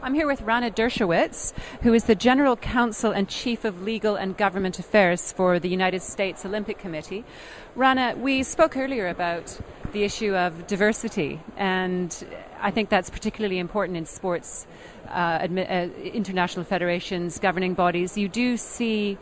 I'm here with Rana Dershowitz, who is the General Counsel and Chief of Legal and Government Affairs for the United States Olympic Committee. Rana, we spoke earlier about the issue of diversity, and I think that's particularly important in sports, international federations, governing bodies. You do see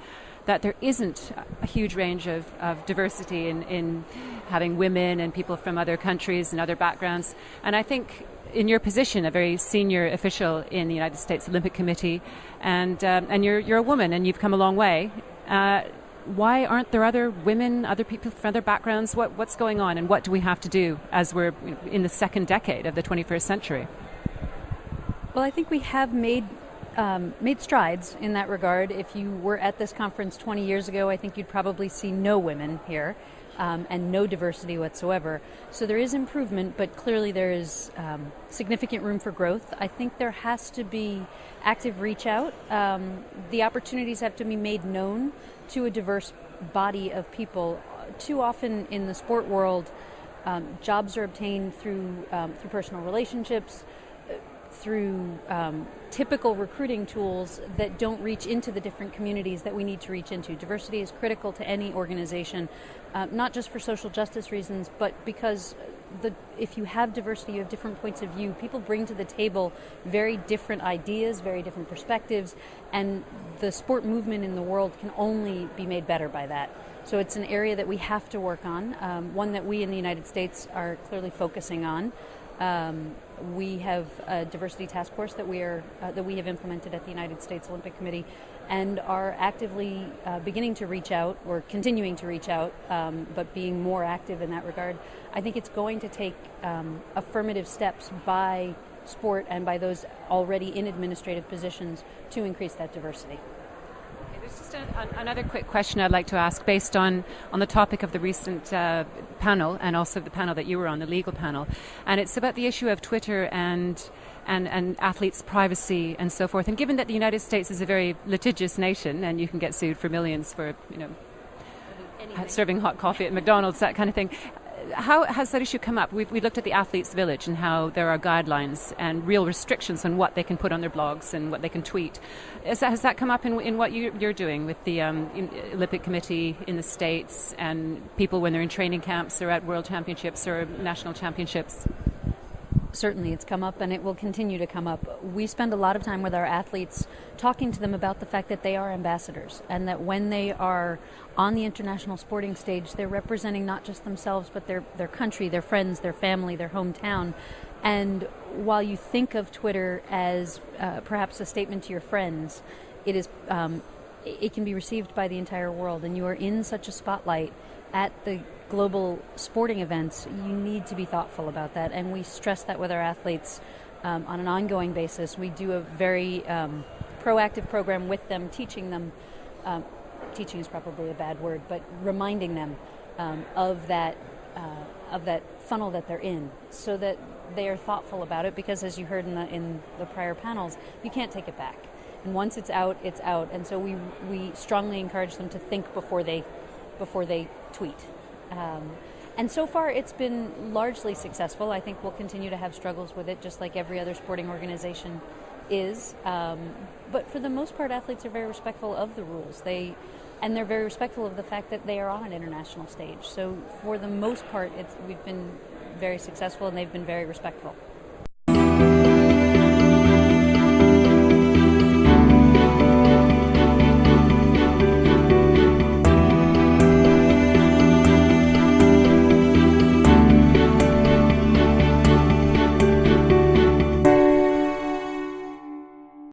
that there isn't a huge range of diversity in having women and people from other countries and other backgrounds. And I think in your position, a very senior official in the United States Olympic Committee, and you're a woman and you've come a long way. Why aren't there other women, other people from other backgrounds? What's going on, and what do we have to do as we're in the second decade of the 21st century? Well, I think we have made strides in that regard. If you were at this conference 20 years ago, I think you'd probably see no women here. And no diversity whatsoever. So there is improvement, but clearly there is significant room for growth. I think there has to be active reach out. The opportunities have to be made known to a diverse body of people. Too often in the sport world, jobs are obtained through personal relationships, through typical recruiting tools that don't reach into the different communities that we need to reach into. Diversity is critical to any organization, not just for social justice reasons, but because if you have diversity, you have different points of view. People bring to the table very different ideas, very different perspectives, and the sport movement in the world can only be made better by that. So it's an area that we have to work on, one that we in the United States are clearly focusing on. We have a diversity task force that we have implemented at the United States Olympic Committee, and are actively beginning to reach out, or continuing to reach out, but being more active in that regard. I think it's going to take affirmative steps by sport and by those already in administrative positions to increase that diversity. There's just another quick question I'd like to ask based on the topic of the recent panel, and also the panel that you were on, the legal panel. And it's about the issue of Twitter and athletes' privacy and so forth. And given that the United States is a very litigious nation, and you can get sued for millions for, serving hot coffee at McDonald's, that kind of thing, how has that issue come up? We looked at the Athletes' Village and how there are guidelines and real restrictions on what they can put on their blogs and what they can tweet. Has that come up in what you're doing with the Olympic Committee in the States, and people when they're in training camps or at World Championships or National Championships? Certainly it's come up, and it will continue to come up. We spend a lot of time with our athletes talking to them about the fact that they are ambassadors, and that when they are on the international sporting stage, they're representing not just themselves, but their country, their friends, their family, their hometown. And while you think of Twitter as perhaps a statement to your friends, it can be received by the entire world, and you are in such a spotlight at the global sporting events. You need to be thoughtful about that, and we stress that with our athletes on an ongoing basis. We do a very proactive program with them, teaching them, teaching is probably a bad word, but reminding them of that funnel that they're in, so that they are thoughtful about it, because as you heard in the prior panels, you can't take it back. And once it's out, it's out. And so we strongly encourage them to think before they tweet. And so far it's been largely successful. I think we'll continue to have struggles with it, just like every other sporting organization is. But for the most part, athletes are very respectful of the rules. They're very respectful of the fact that they are on an international stage. So for the most part, we've been very successful, and they've been very respectful.